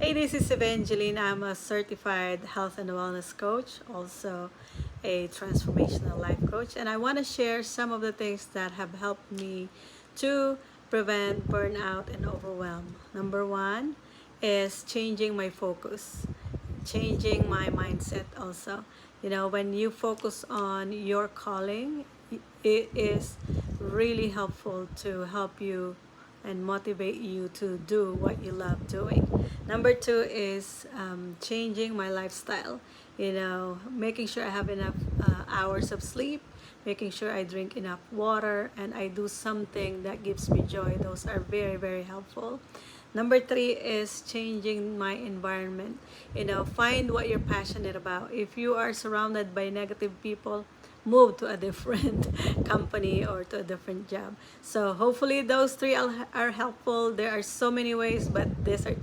Hey, this is Evangeline. I'm a certified health and wellness coach, also a transformational life coach, and I want to share some of the things that have helped me to prevent burnout and overwhelm. Number one is changing my focus, changing my mindset also. When you focus on your calling, it is really helpful to help you and motivate you to do what you love doing. Number two is changing my lifestyle, making sure I have enough hours of sleep, making sure I drink enough water, and I do something that gives me joy. Those are very, very helpful. Number three is changing my environment. Find what you're passionate about. If you are surrounded by negative people, move to a different company or to a different job. So hopefully those three are helpful. There are so many ways, but these are